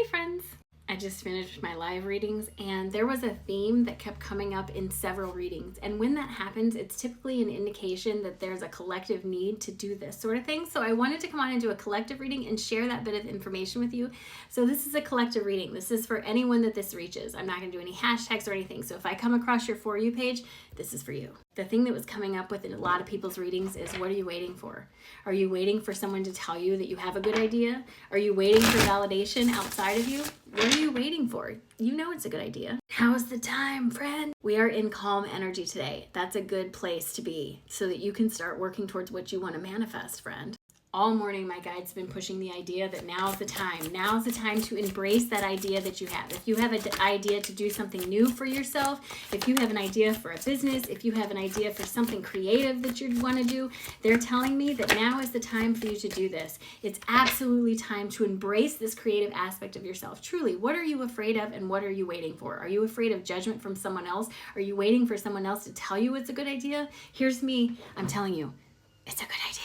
friends! I just finished my live readings and there was a theme that kept coming up in several readings. And when that happens, it's typically an indication that there's a collective need to do this sort of thing. So I wanted to come on and do a collective reading and share that bit of information with you. So this is a collective reading. This is for anyone that this reaches. I'm not going to do any hashtags or anything. So if I come across your For You page, this is for you. The thing that was coming up with in a lot of people's readings is, what are you waiting for? Are you waiting for someone to tell you that you have a good idea? Are you waiting for validation outside of you? What are you waiting for? You know it's a good idea. How's the time, friend? We are in calm energy today. That's a good place to be so that you can start working towards what you want to manifest, friend. All morning, my guide's been pushing the idea that now's the time. Now's the time to embrace that idea that you have. If you have an idea to do something new for yourself, if you have an idea for a business, if you have an idea for something creative that you want to do, they're telling me that now is the time for you to do this. It's absolutely time to embrace this creative aspect of yourself. Truly, what are you afraid of and what are you waiting for? Are you afraid of judgment from someone else? Are you waiting for someone else to tell you it's a good idea? Here's me. I'm telling you, it's a good idea.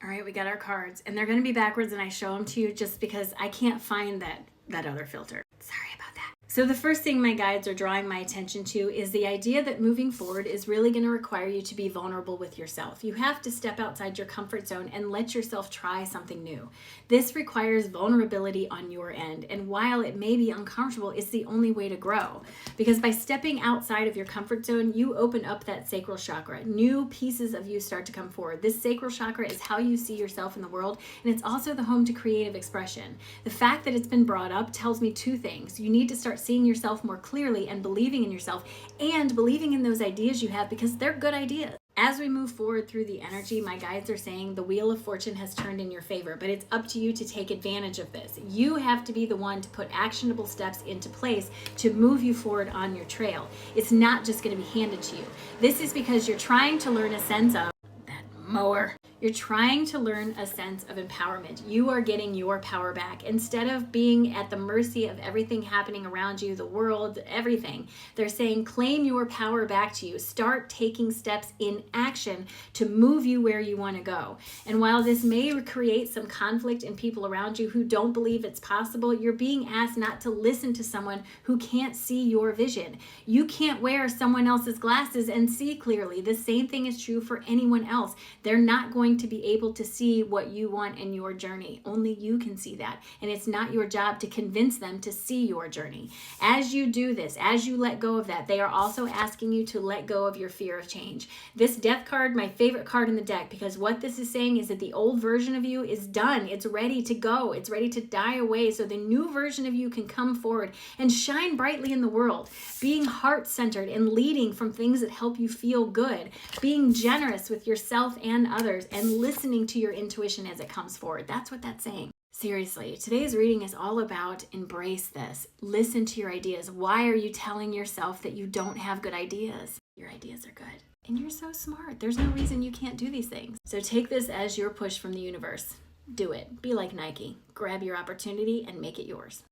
All right, we got our cards, and they're going to be backwards, and I show them to you just because I can't find that other filter. Sorry about that. So the first thing my guides are drawing my attention to is the idea that moving forward is really going to require you to be vulnerable with yourself. You have to step outside your comfort zone and let yourself try something new. This requires vulnerability on your end, and while it may be uncomfortable, it's the only way to grow. Because by stepping outside of your comfort zone, you open up that sacral chakra. New pieces of you start to come forward. This sacral chakra is how you see yourself in the world, and it's also the home to creative expression. The fact that it's been brought up tells me two things. You need to start seeing yourself more clearly and believing in yourself and believing in those ideas you have, because they're good ideas. As we move forward through the energy, my guides are saying the wheel of fortune has turned in your favor, but it's up to you to take advantage of this. You have to be the one to put actionable steps into place to move you forward on your trail. It's not just going to be handed to you. This is because you're trying to learn a sense of that mower. You're trying to learn a sense of empowerment. You are getting your power back. Instead of being at the mercy of everything happening around you, the world, everything, they're saying claim your power back to you. Start taking steps in action to move you where you want to go. And while this may create some conflict in people around you who don't believe it's possible, you're being asked not to listen to someone who can't see your vision. You can't wear someone else's glasses and see clearly. The same thing is true for anyone else. They're not going to be able to see what you want in your journey. Only you can see that. And it's not your job to convince them to see your journey. As you do this, as you let go of that, they are also asking you to let go of your fear of change. This Death card, my favorite card in the deck, because what this is saying is that the old version of you is done. It's ready to go. It's ready to die away so the new version of you can come forward and shine brightly in the world, being heart-centered and leading from things that help you feel good, being generous with yourself and others, and listening to your intuition as it comes forward. That's what that's saying. Seriously, today's reading is all about embrace this. Listen to your ideas. Why are you telling yourself that you don't have good ideas? Your ideas are good. And you're so smart. There's no reason you can't do these things. So take this as your push from the universe. Do it. Be like Nike. Grab your opportunity and make it yours.